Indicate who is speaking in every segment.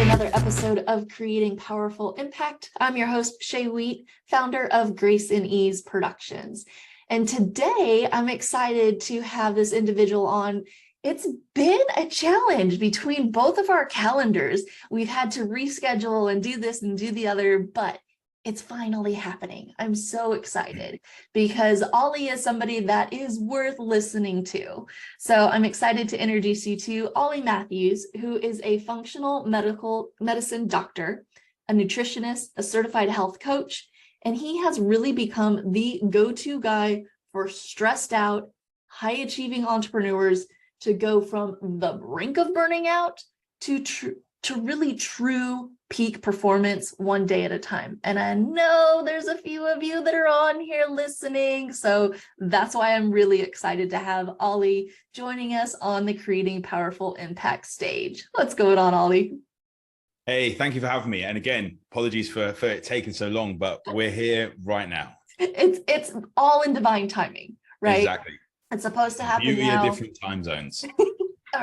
Speaker 1: another episode of Creating Powerful Impact. I'm your host, Shay Wheat, founder of Grace and Ease Productions. And today I'm excited to have this individual on. It's been a challenge between both of our calendars. We've had to reschedule and do this and do the other, but it's finally happening. I'm so excited because Ollie is somebody that is worth listening to. So I'm excited to introduce you to Ollie Matthews, who is a functional medical medicine doctor, a nutritionist, a certified health coach, and he has really become the go-to guy for stressed out, high-achieving entrepreneurs to go from the brink of burning out to really true peak performance one day at a time. And I know there's a few of you that are on here listening. So that's why I'm really excited to have Ollie joining us on the Creating Powerful Impact stage. What's going on, Ollie?
Speaker 2: Hey, thank you for having me. And again, apologies for it taking so long, but we're here right now.
Speaker 1: It's all in divine timing, right?
Speaker 2: Exactly.
Speaker 1: It's supposed to happen now.
Speaker 2: Different time zones.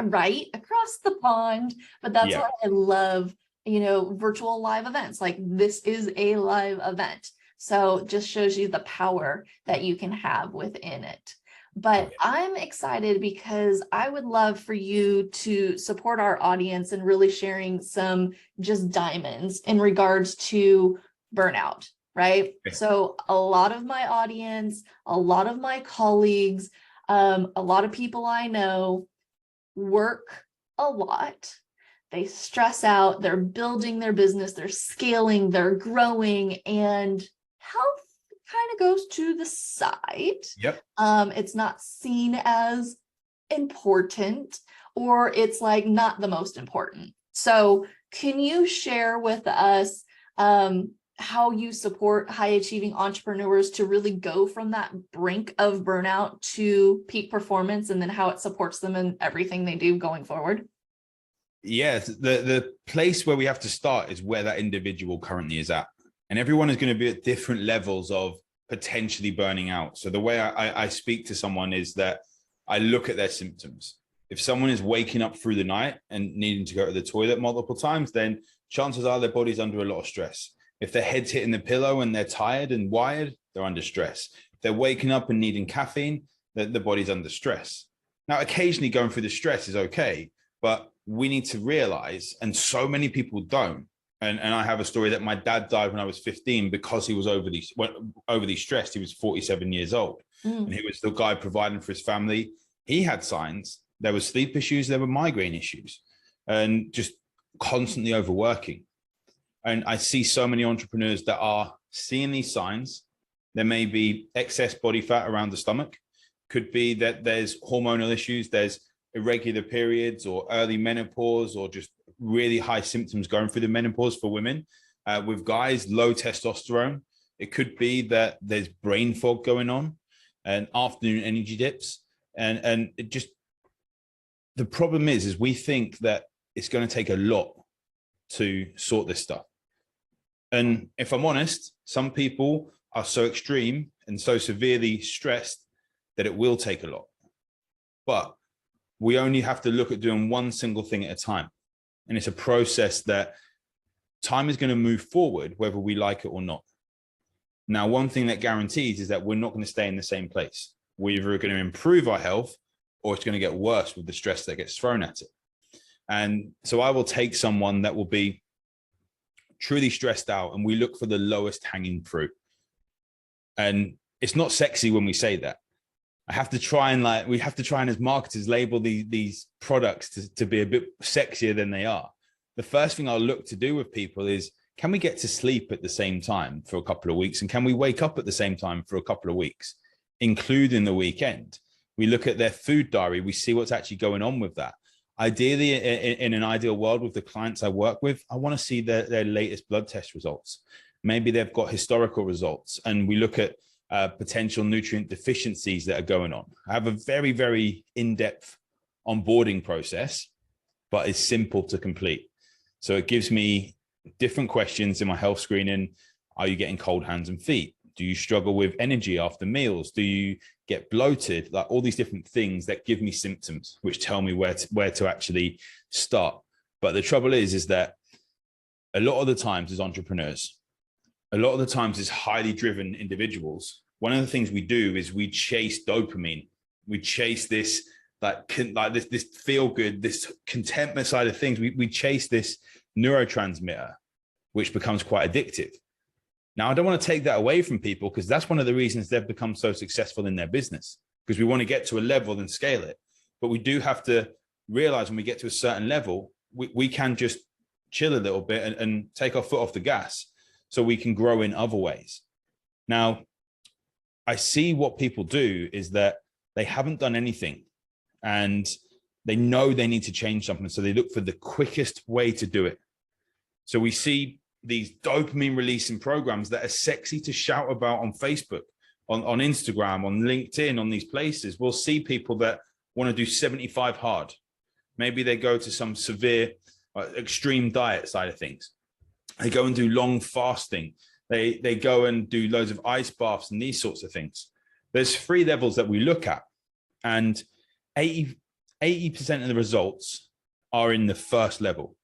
Speaker 1: Right, across the pond. But that's why I love, virtual live events. Like this is a live event. So just shows you the power that you can have within it. But I'm excited because I would love for you to support our audience and really sharing some just diamonds in regards to burnout, right? Okay. So a lot of my audience, a lot of my colleagues, a lot of people I know work a lot. They stress out, they're building their business, they're scaling, they're growing, and health kind of goes to the side.
Speaker 2: Yep.
Speaker 1: It's not seen as important, or it's like not the most important. So can you share with us how you support high achieving entrepreneurs to really go from that brink of burnout to peak performance, and then how it supports them in everything they do going forward?
Speaker 2: Yes, the place where we have to start is where that individual currently is at. And everyone is going to be at different levels of potentially burning out. So the way I speak to someone is that I look at their symptoms. If someone is waking up through the night and needing to go to the toilet multiple times, then chances are their body's under a lot of stress. If their head's hitting the pillow and they're tired and wired, they're under stress. If they're waking up and needing caffeine, the body's under stress. Now, occasionally going through the stress is okay, but we need to realize, and so many people don't, and I have a story that my dad died when I was 15 because he was overly stressed. He was 47 years old, and he was the guy providing for his family. He had signs. There were sleep issues, there were migraine issues, and just constantly overworking. And I see so many entrepreneurs that are seeing these signs. There may be excess body fat around the stomach. Could be that there's hormonal issues. There's irregular periods or early menopause, or just really high symptoms going through the menopause for women. With guys, low testosterone. It could be that there's brain fog going on and afternoon energy dips. And it just, the problem is we think that it's going to take a lot to sort this stuff. And if I'm honest, some people are so extreme and so severely stressed that it will take a lot. But we only have to look at doing one single thing at a time. And it's a process that time is going to move forward, whether we like it or not. Now, one thing that guarantees is that we're not going to stay in the same place. We're either going to improve our health, or it's going to get worse with the stress that gets thrown at it. And so I will take someone that will be truly stressed out, and we look for the lowest hanging fruit. And it's not sexy when we say that. We have to try and as marketers label these products to be a bit sexier than they are. The first thing I'll look to do with people is, can we get to sleep at the same time for a couple of weeks? And can we wake up at the same time for a couple of weeks, including the weekend? We look at their food diary. We see what's actually going on with that. Ideally, in an ideal world with the clients I work with, I want to see their latest blood test results. Maybe they've got historical results, and we look at potential nutrient deficiencies that are going on. I have a very, very in-depth onboarding process, but it's simple to complete. So it gives me different questions in my health screening. Are you getting cold hands and feet? Do you struggle with energy after meals? Do you get bloated? Like all these different things that give me symptoms, which tell me where to actually start. But the trouble is that a lot of the times as entrepreneurs, a lot of the times as highly driven individuals, one of the things we do is we chase dopamine. We chase this this feel good, this contentment side of things. We chase this neurotransmitter, which becomes quite addictive. Now, I don't want to take that away from people, because that's one of the reasons they've become so successful in their business, because we want to get to a level and scale it. But we do have to realize when we get to a certain level, we can just chill a little bit and take our foot off the gas so we can grow in other ways. Now, I see what people do is that they haven't done anything and they know they need to change something. So they look for the quickest way to do it. So we see these dopamine releasing programs that are sexy to shout about on Facebook, on Instagram, on LinkedIn, on these places. We'll see people that want to do 75 hard. Maybe they go to some severe extreme diet side of things. They go and do long fasting. They go and do loads of ice baths and these sorts of things. There's 3 levels that we look at, and 80% of the results are in the first level.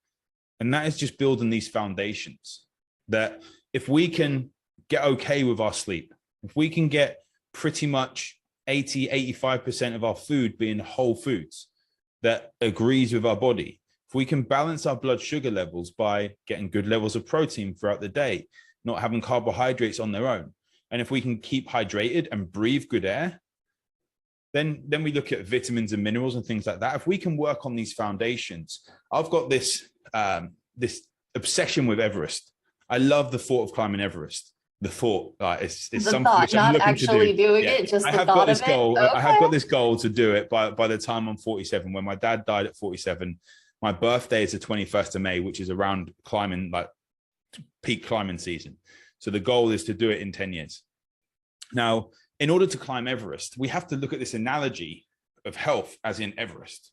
Speaker 2: And that is just building these foundations that if we can get okay with our sleep, if we can get pretty much 85% of our food being whole foods that agrees with our body, if we can balance our blood sugar levels by getting good levels of protein throughout the day, not having carbohydrates on their own, and if we can keep hydrated and breathe good air, then we look at vitamins and minerals and things like that. If we can work on these foundations, I've got this obsession with Everest. I love the thought of climbing Everest. The thought, it's something
Speaker 1: thought,
Speaker 2: which I'm looking to do.
Speaker 1: Not doing it, just the thought of it. Okay.
Speaker 2: I have got this goal to do it by the time I'm 47. When my dad died at 47, my birthday is the 21st of May, which is around climbing, like peak climbing season. So the goal is to do it in 10 years. Now, in order to climb Everest, we have to look at this analogy of health as in Everest.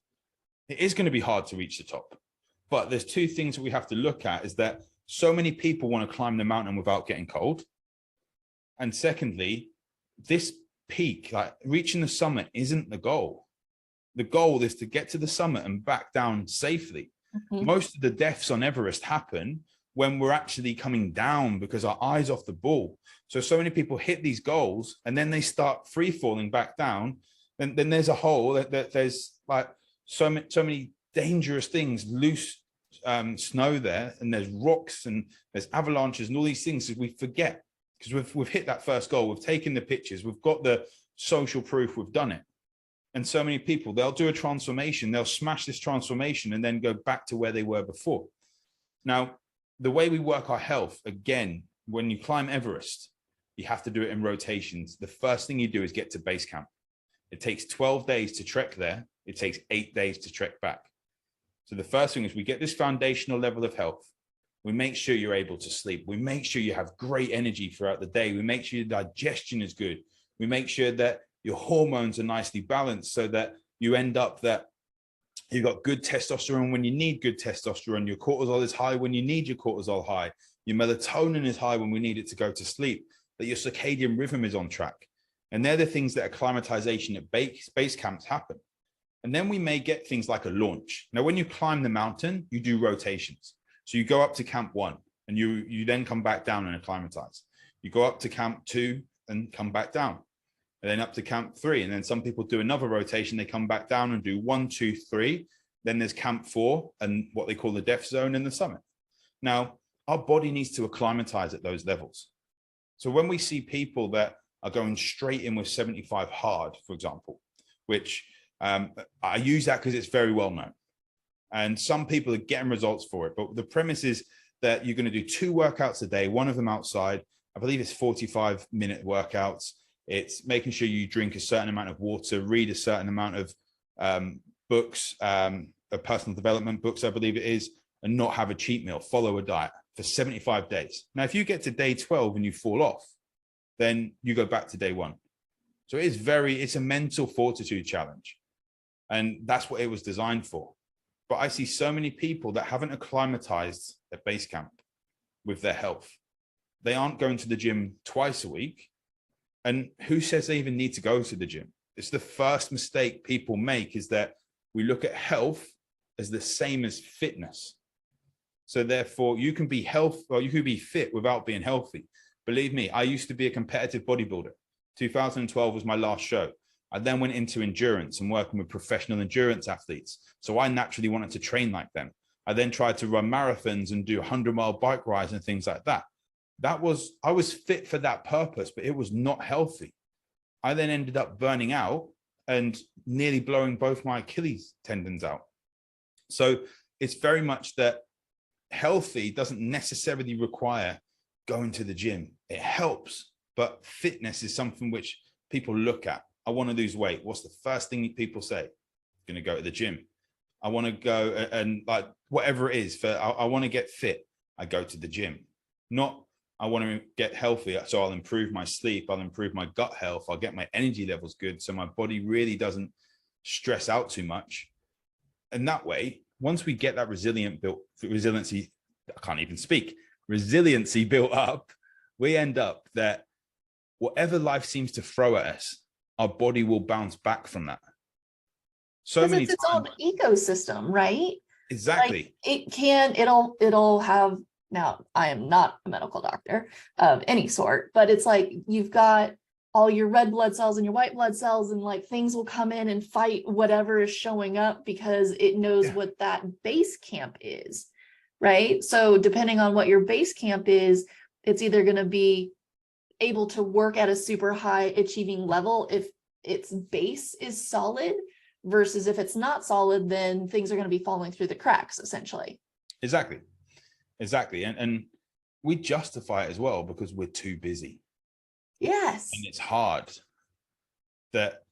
Speaker 2: It is going to be hard to reach the top, but there's 2 things that we have to look at, is that so many people want to climb the mountain without getting cold. And secondly, this peak, like reaching the summit, isn't the goal. The goal is to get to the summit and back down safely. Mm-hmm. Most of the deaths on Everest happen when we're actually coming down because our eyes off the ball. So many people hit these goals and then they start free falling back down. Then there's a hole that there's like so many dangerous things, loose snow there, and there's rocks and there's avalanches and all these things that we forget, because we've hit that first goal, we've taken the pictures, we've got the social proof, we've done it. And so many people, they'll do a transformation, they'll smash this transformation and then go back to where they were before. Now, the way we work our health, again, when you climb Everest, you have to do it in rotations. The first thing you do is get to base camp. It takes 12 days to trek there. It takes 8 days to trek back. So the first thing is we get this foundational level of health. We make sure you're able to sleep. We make sure you have great energy throughout the day. We make sure your digestion is good. We make sure that your hormones are nicely balanced so that you end up that you've got good testosterone when you need good testosterone. Your cortisol is high when you need your cortisol high. Your melatonin is high when we need it to go to sleep. That your circadian rhythm is on track. And they're the things that acclimatization at base camps happen. And then we may get things like a launch. Now, when you climb the mountain, you do rotations. So you go up to camp 1 and you then come back down and acclimatize. You go up to camp 2 and come back down. And then up to camp 3. And then some people do another rotation. They come back down and do 1, 2, 3. Then there's camp 4 and what they call the death zone and the summit. Now, our body needs to acclimatize at those levels. So when we see people that are going straight in with 75 hard, for example, which I use that because it's very well known. And some people are getting results for it. But the premise is that you're going to do 2 workouts a day, one of them outside. I believe it's 45-minute workouts. It's making sure you drink a certain amount of water, read a certain amount of books, personal development books, I believe it is, and not have a cheat meal, follow a diet for 75 days. Now, if you get to day 12 and you fall off, then you go back to day 1. So it's a mental fortitude challenge. And that's what it was designed for. But I see so many people that haven't acclimatized at base camp with their health. They aren't going to the gym twice a week. And who says they even need to go to the gym? It's the first mistake people make, is that we look at health as the same as fitness. So therefore you can be healthy, or you can be fit without being healthy. Believe me, I used to be a competitive bodybuilder. 2012 was my last show. I then went into endurance and working with professional endurance athletes. So I naturally wanted to train like them. I then tried to run marathons and do 100-mile bike rides and things like that. I was fit for that purpose, but it was not healthy. I then ended up burning out and nearly blowing both my Achilles tendons out. So it's very much that healthy doesn't necessarily require going to the gym. It helps, but fitness is something which people look at. I want to lose weight. What's the first thing people say? I'm going to go to the gym. I want to go and like whatever it is, I want to get fit. I go to the gym. Not I want to get healthy, so I'll improve my sleep, I'll improve my gut health, I'll get my energy levels good, so my body really doesn't stress out too much. And that way, once we get that resiliency built up, we end up that whatever life seems to throw at us, our body will bounce back from that. So many
Speaker 1: it's its own ecosystem, right?
Speaker 2: Exactly.
Speaker 1: Like it'll have, now I am not a medical doctor of any sort, but it's like you've got all your red blood cells and your white blood cells, and like things will come in and fight whatever is showing up because it knows what that base camp is, right? So depending on what your base camp is, it's either going to be able to work at a super high achieving level if its base is solid, versus if it's not solid, then things are going to be falling through the cracks, essentially.
Speaker 2: Exactly. And we justify it as well because we're too busy.
Speaker 1: Yes.
Speaker 2: And it's hard. That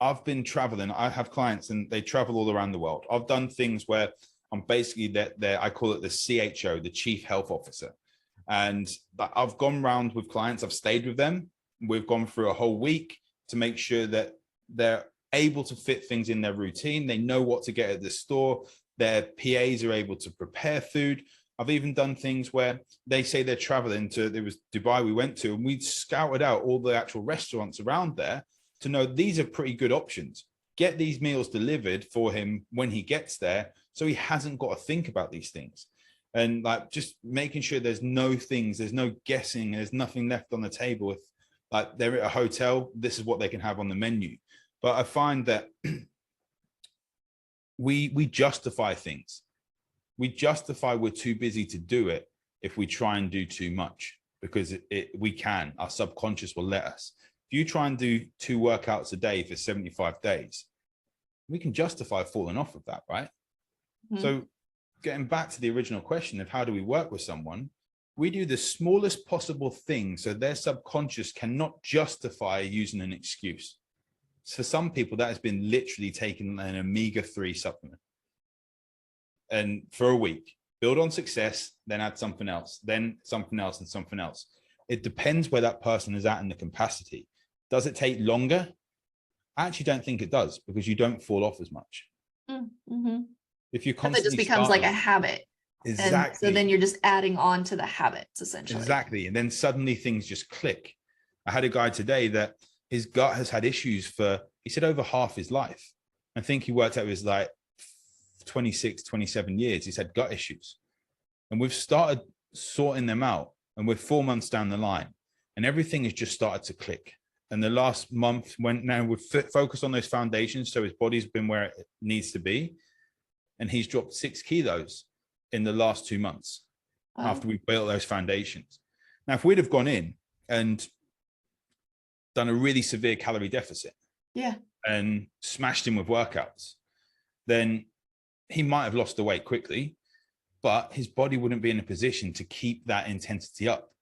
Speaker 2: I've been traveling. I have clients and they travel all around the world. I've done things where I'm basically I call it the CHO, the Chief Health Officer. And I've gone around with clients. I've stayed with them. We've gone through a whole week to make sure that they're able to fit things in their routine. They know what to get at the store. Their PAs are able to prepare food. I've even done things where they say they're traveling to, there was Dubai we went to, and we scouted out all the actual restaurants around there to know these are pretty good options. Get these meals delivered for him when he gets there, so he hasn't got to think about these things. And like just making sure there's no things, there's no guessing, there's nothing left on the table. If like they're at a hotel, this is what they can have on the menu. But I find that we justify things. We justify we're too busy to do it if we try and do too much, because we can. Our subconscious will let us. If you try and do 2 workouts a day for 75 days, we can justify falling off of that, right? Mm-hmm. So getting back to the original question of how do we work with someone, we do the smallest possible thing so their subconscious cannot justify using an excuse. For some people, that has been literally taking an omega-3 supplement. And for a week, build on success, then add something else, then something else and something else. It depends where that person is at in the capacity. Does it take longer? I actually don't think it does, because you don't fall off as much.
Speaker 1: Mm-hmm.
Speaker 2: If you constantly,
Speaker 1: it just becomes like a habit.
Speaker 2: Exactly.
Speaker 1: And so then you're just adding on to the habits, essentially.
Speaker 2: Exactly. And then suddenly things just click. I had a guy today that his gut has had issues for, he said, over half his life. I think he worked out it was like 26, 27 years. He's had gut issues. And we've started sorting them out. And we're 4 months down the line. And everything has just started to click. And the last month, now we've focused on those foundations. So his body's been where it needs to be. And he's dropped 6 kilos in the last 2 months after we built those foundations. Now, if we'd have gone in and done a really severe calorie deficit and smashed him with workouts, then he might have lost the weight quickly, but his body wouldn't be in a position to keep that intensity up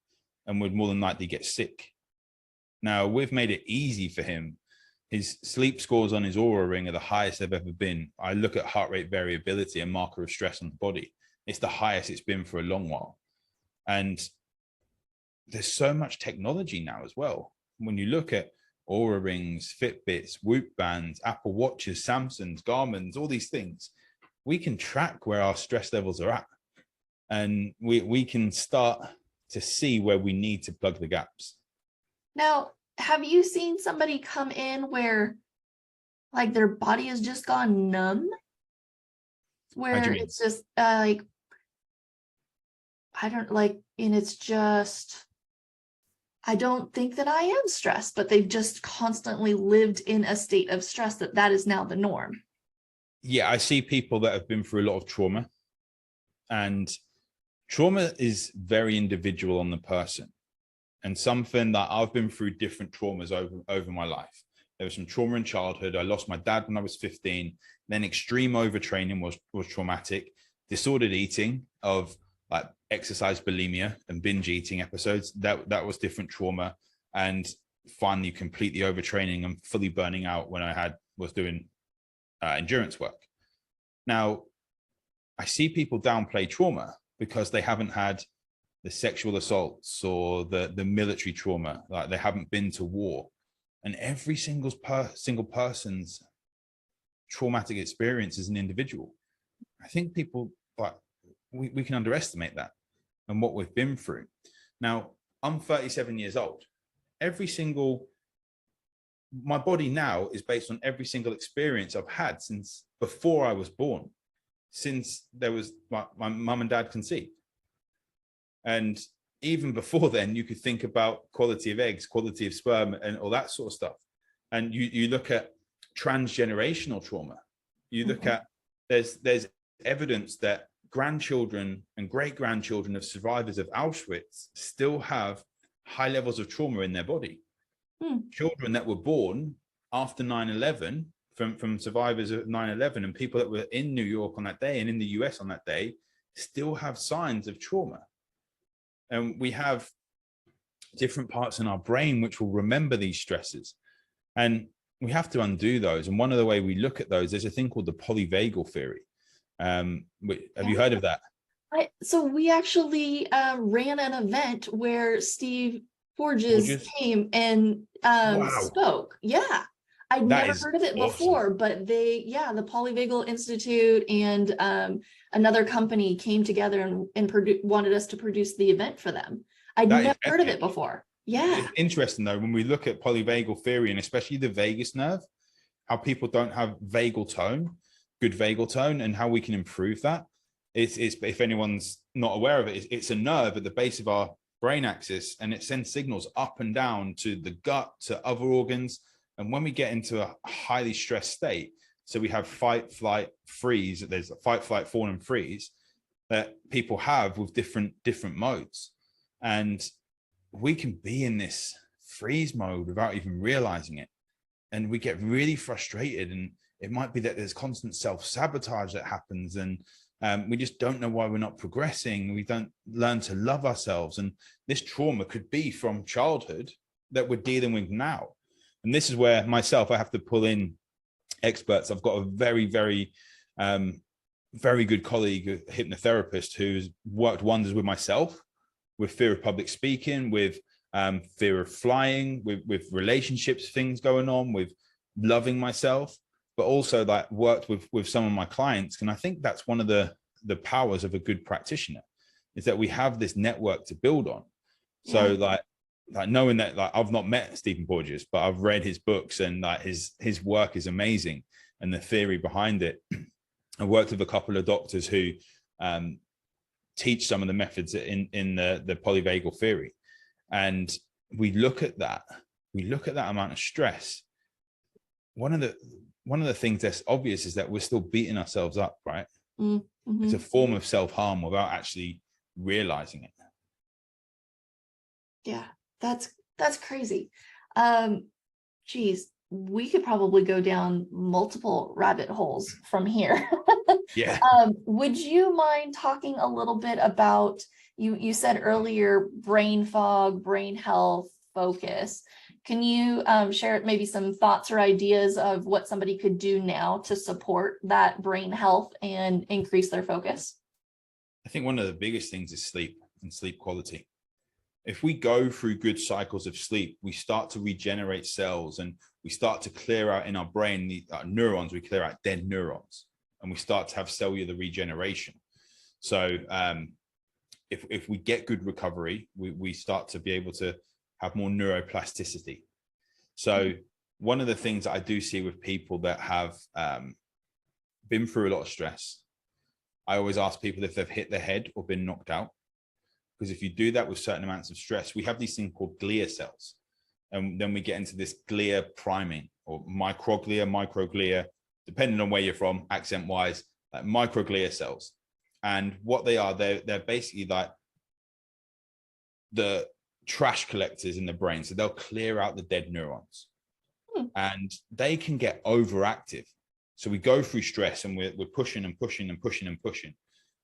Speaker 2: and would more than likely get sick. Now, we've made it easy for him. His sleep scores on his Oura ring are the highest they've ever been. I look at heart rate variability, a marker of stress on the body. It's the highest it's been for a long while. And there's so much technology now as well. When you look at Oura rings, Fitbits, Whoop bands, Apple Watches, Samsungs, Garmin's, all these things, we can track where our stress levels are at. And we can start to see where we need to plug the gaps.
Speaker 1: Now, have you seen somebody come in where like their body has just gone numb? Where it's just like I don't like, and it's just, I don't think that I am stressed, but they've just constantly lived in a state of stress that is now the norm.
Speaker 2: Yeah, I see people that have been through a lot of trauma, and trauma is very individual on the person. And something that I've been through different traumas over my life. There was some trauma in childhood. I lost my dad when I was 15. Then extreme overtraining was traumatic. Disordered eating of like exercise bulimia and binge eating episodes, that was different trauma. And finally completely overtraining and fully burning out when I was doing endurance work. Now, I see people downplay trauma because they haven't had the sexual assaults or the military trauma, like they haven't been to war. And every single person's traumatic experience is an individual. I think people, but we can underestimate that and what we've been through. Now, I'm 37 years old. My body now is based on every single experience I've had since before I was born, since there was my mum and dad conceived. And even before then, you could think about quality of eggs, quality of sperm, and all that sort of stuff. And you look at transgenerational trauma. You look at, there's evidence that grandchildren and great-grandchildren of survivors of Auschwitz still have high levels of trauma in their body. Children that were born after 9/11 from survivors of 9/11 and people that were in New York on that day and in the US on that day still have signs of trauma. And we have different parts in our brain which will remember these stresses. And we have to undo those. And one of the way we look at those, there's a thing called the polyvagal theory. Have you heard of that?
Speaker 1: So we actually ran an event where Steve Porges came and spoke. Yeah. I'd never heard of it before, but the Polyvagal Institute and another company came together and wanted us to produce the event for them. I'd never heard of it before. Yeah.
Speaker 2: It's interesting though, when we look at polyvagal theory and especially the vagus nerve, how people don't have vagal tone, good vagal tone, and how we can improve that. It's if anyone's not aware of it, it's a nerve at the base of our brain axis, and it sends signals up and down to the gut, to other organs. And when we get into a highly stressed state, so we have fight, flight, freeze, there's a fight, flight, fawn, and freeze that people have with different modes. And we can be in this freeze mode without even realizing it. And we get really frustrated. And it might be that there's constant self-sabotage that happens. And we just don't know why we're not progressing. We don't learn to love ourselves. And this trauma could be from childhood that we're dealing with now. And this is where myself, I have to pull in experts. I've got a very, very, very good colleague, a hypnotherapist, who's worked wonders with myself, with fear of public speaking, with fear of flying, with relationships, things going on, with loving myself, but also like worked with some of my clients. And I think that's one of the powers of a good practitioner, is that we have this network to build on. So like knowing that, like, I've not met Stephen Porges, but I've read his books, and like his work is amazing, and the theory behind it. I worked with a couple of doctors who teach some of the methods in the polyvagal theory, and we look at that amount of stress. One of the things that's obvious is that we're still beating ourselves up, right? Mm-hmm. It's a form of self-harm without actually realizing it.
Speaker 1: Yeah, that's crazy. Geez, we could probably go down multiple rabbit holes from here.
Speaker 2: Yeah.
Speaker 1: Would you mind talking a little bit about, you said earlier, brain fog, brain health, focus. Can you share maybe some thoughts or ideas of what somebody could do now to support that brain health and increase their focus?
Speaker 2: I think one of the biggest things is sleep and sleep quality. If we go through good cycles of sleep, we start to regenerate cells, and we start to clear out in our brain the neurons. We clear out dead neurons, and we start to have cellular regeneration. So if we get good recovery, we start to be able to have more neuroplasticity. So one of the things that I do see with people that have been through a lot of stress, I always ask people if they've hit their head or been knocked out. because if you do that with certain amounts of stress, we have these things called glia cells. And then we get into this glia priming, or microglia, depending on where you're from, accent-wise, like microglia cells. And what they are, they're basically like the trash collectors in the brain. So they'll clear out the dead neurons. And they can get overactive. So we go through stress and we're pushing and pushing and pushing and pushing.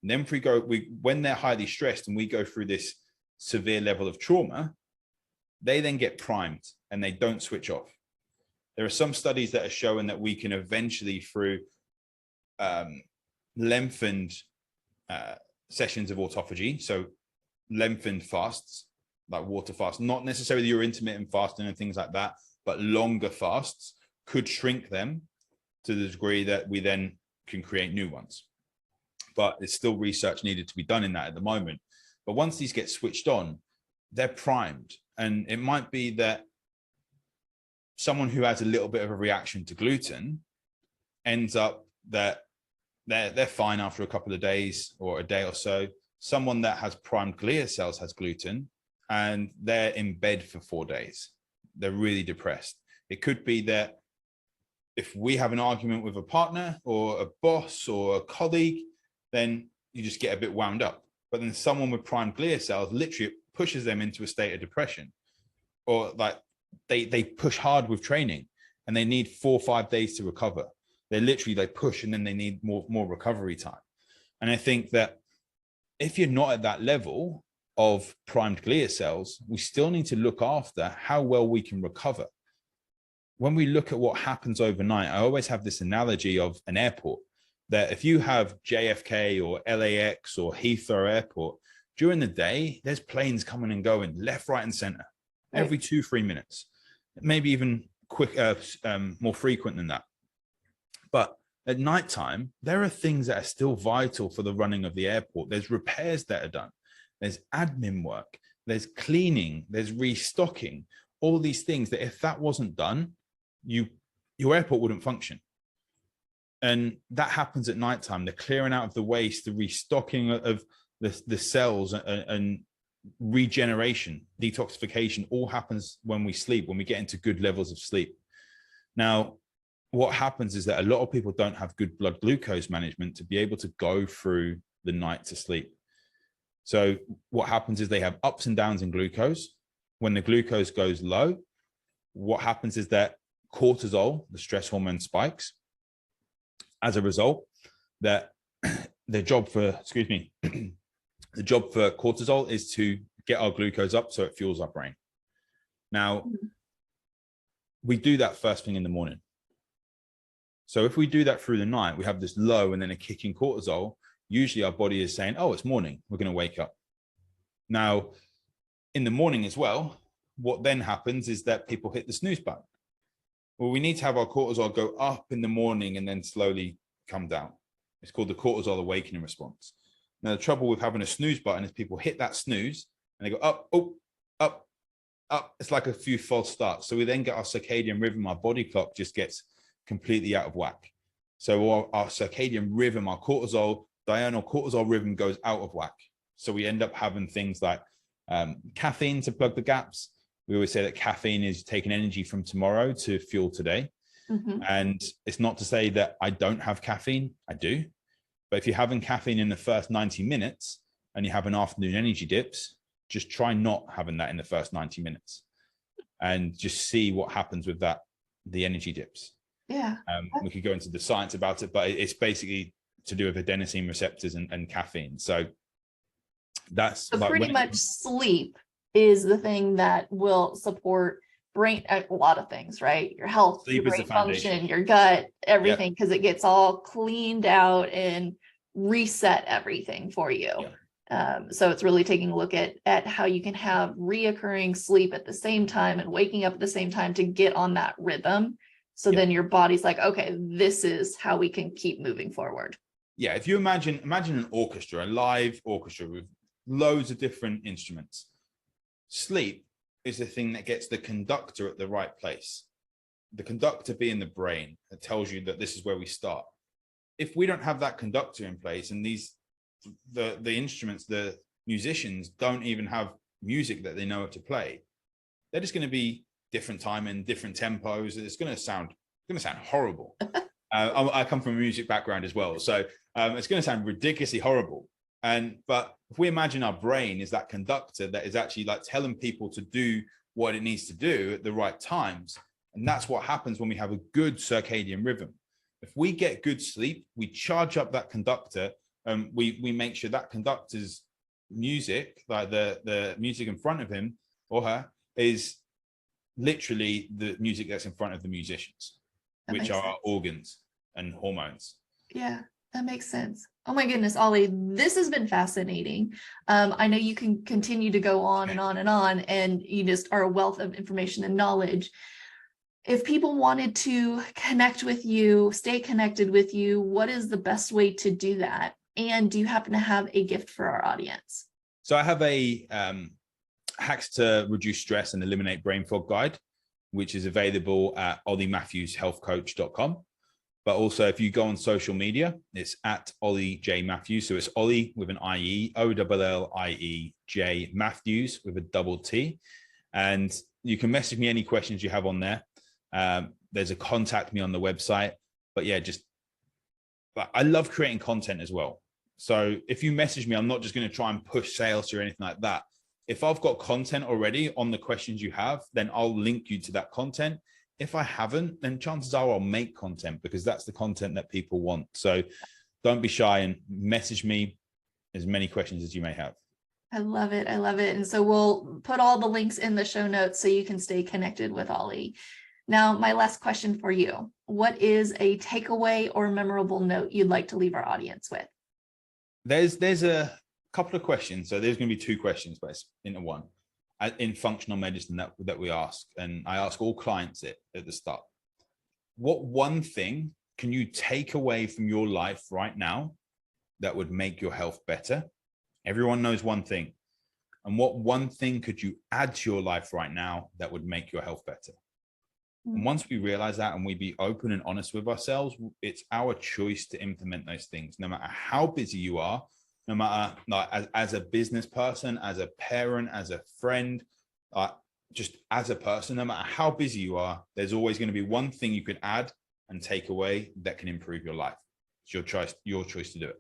Speaker 2: And then when they're highly stressed and we go through this severe level of trauma, they then get primed and they don't switch off. There are some studies that are showing that we can eventually, through lengthened sessions of autophagy, so lengthened fasts, like water fasts, not necessarily your intermittent fasting and things like that, but longer fasts, could shrink them to the degree that we then can create new ones. But there's still research needed to be done in that at the moment. But once these get switched on, they're primed. And it might be that someone who has a little bit of a reaction to gluten ends up that they're fine after a couple of days or a day or so. Someone that has primed glia cells has gluten and they're in bed for 4 days. They're really depressed. It could be that if we have an argument with a partner or a boss or a colleague, then you just get a bit wound up. But then someone with primed glia cells literally pushes them into a state of depression, or like they push hard with training and they need 4 or 5 days to recover. They push and then they need more recovery time. And I think that if you're not at that level of primed glia cells, we still need to look after how well we can recover. When we look at what happens overnight, I always have this analogy of an airport, that if you have JFK or LAX or Heathrow Airport, during the day, there's planes coming and going left, right, and center every 2-3 minutes, maybe even more frequent than that. But at nighttime, there are things that are still vital for the running of the airport. There's repairs that are done. There's admin work. There's cleaning. There's restocking. All these things that if that wasn't done, your airport wouldn't function. And that happens at nighttime. The clearing out of the waste, the restocking of the cells and regeneration, detoxification, all happens when we sleep, when we get into good levels of sleep. Now, what happens is that a lot of people don't have good blood glucose management to be able to go through the night to sleep. So what happens is they have ups and downs in glucose. When the glucose goes low, what happens is that cortisol, the stress hormone, spikes. As a result, that the job for cortisol is to get our glucose up so it fuels our brain. Now, we do that first thing in the morning. So if we do that through the night, we have this low and then a kick in cortisol. Usually our body is saying, oh, it's morning, we're going to wake up. Now, in the morning as well, what then happens is that people hit the snooze button. Well, we need to have our cortisol go up in the morning and then slowly come down. It's called the cortisol awakening response. Now, the trouble with having a snooze button is people hit that snooze and they go up, oh, up, up. It's like a few false starts. So we then get our circadian rhythm, our body clock just gets completely out of whack. So our circadian rhythm, our diurnal cortisol rhythm goes out of whack. So we end up having things like caffeine to plug the gaps. We always say that caffeine is taking energy from tomorrow to fuel today. Mm-hmm. And it's not to say that I don't have caffeine. I do. But if you're having caffeine in the first 90 minutes and you have an afternoon energy dips, just try not having that in the first 90 minutes and just see what happens with that, the energy dips.
Speaker 1: Yeah.
Speaker 2: We could go into the science about it, but it's basically to do with adenosine receptors and caffeine. So that's
Speaker 1: so like pretty much sleep is the thing that will support brain, a lot of things, right? Your health, your brain function, your gut, everything, because it gets all cleaned out and reset everything for you. So it's really taking a look at how you can have reoccurring sleep at the same time and waking up at the same time to get on that rhythm. So then your body's like, okay, this is how we can keep moving forward.
Speaker 2: Yeah, if you imagine an orchestra, a live orchestra with loads of different instruments. Sleep is the thing that gets the conductor at the right place. The conductor being the brain that tells you that this is where we start. If we don't have that conductor in place and the instruments, the musicians don't even have music that they know how to play. They're just going to be different timing, different tempos. It's going to sound horrible. I come from a music background as well, so it's going to sound ridiculously horrible. But if we imagine our brain is that conductor that is actually like telling people to do what it needs to do at the right times, and that's what happens when we have a good circadian rhythm. If we get good sleep, we charge up that conductor, and we make sure that conductor's music, like the music in front of him or her, is literally the music that's in front of the musicians, which are our organs and hormones.
Speaker 1: Yeah, that makes sense. Oh my goodness, Ollie, this has been fascinating. I know you can continue to go on and on and on, and you just are a wealth of information and knowledge. If people wanted to connect with you, stay connected with you, what is the best way to do that? And do you happen to have a gift for our audience?
Speaker 2: So I have a hacks to reduce stress and eliminate brain fog guide, which is available at olliematthewshealthcoach.com. But also if you go on social media, it's at Ollie J Matthews. So it's Ollie with an IE, OLLIE J Matthews with a double T. And you can message me any questions you have on there. There's a contact me on the website. But yeah, I love creating content as well. So if you message me, I'm not just going to try and push sales or anything like that. If I've got content already on the questions you have, then I'll link you to that content. If I haven't, then chances are I'll make content, because that's the content that people want. So don't be shy and message me as many questions as you may have.
Speaker 1: I love it. I love it. And so we'll put all the links in the show notes so you can stay connected with Ollie. Now, my last question for you. What is a takeaway or memorable note you'd like to leave our audience with?
Speaker 2: There's a couple of questions. So there's going to be two questions, but it's into one. In functional medicine that we ask, and I ask all clients it at the start. What one thing can you take away from your life right now that would make your health better? Everyone knows one thing. And what one thing could you add to your life right now that would make your health better? And once we realize that and we be open and honest with ourselves, it's our choice to implement those things, no matter how busy you are, no matter like as a business person, as a parent, as a friend, just as a person, no matter how busy you are, there's always going to be one thing you can add and take away that can improve your life. It's your choice to do it.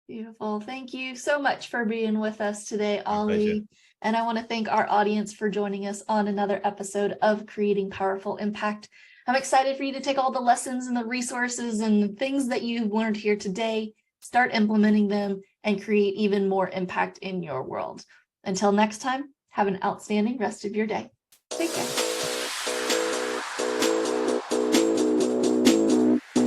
Speaker 1: Beautiful. Thank you so much for being with us today, Ollie. And I want to thank our audience for joining us on another episode of Creating Powerful Impact. I'm excited for you to take all the lessons and the resources and the things that you've learned here today, start implementing them, and create even more impact in your world. Until next time, have an outstanding rest of your day. Take care.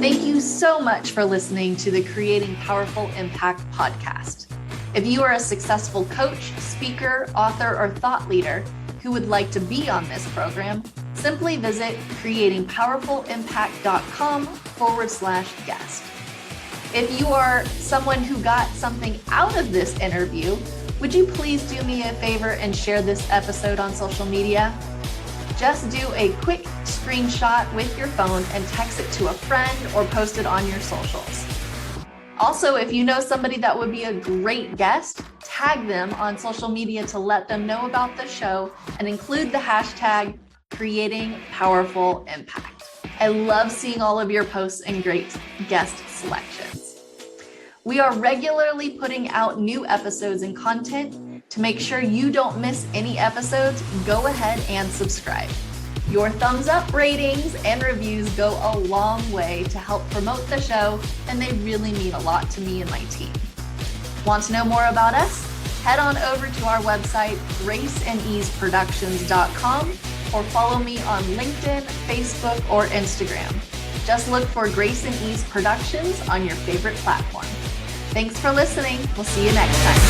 Speaker 1: Thank you so much for listening to the Creating Powerful Impact podcast. If you are a successful coach, speaker, author, or thought leader who would like to be on this program, simply visit creatingpowerfulimpact.com/guest. If you are someone who got something out of this interview, would you please do me a favor and share this episode on social media? Just do a quick screenshot with your phone and text it to a friend or post it on your socials. Also, if you know somebody that would be a great guest, tag them on social media to let them know about the show and include the hashtag Creating Powerful Impact. I love seeing all of your posts and great guest selections. We are regularly putting out new episodes and content. To make sure you don't miss any episodes, go ahead and subscribe. Your thumbs up, ratings, and reviews go a long way to help promote the show, and they really mean a lot to me and my team. Want to know more about us? Head on over to our website, graceandeaseproductions.com, or follow me on LinkedIn, Facebook, or Instagram. Just look for Grace and Ease Productions on your favorite platform. Thanks for listening. We'll see you next time.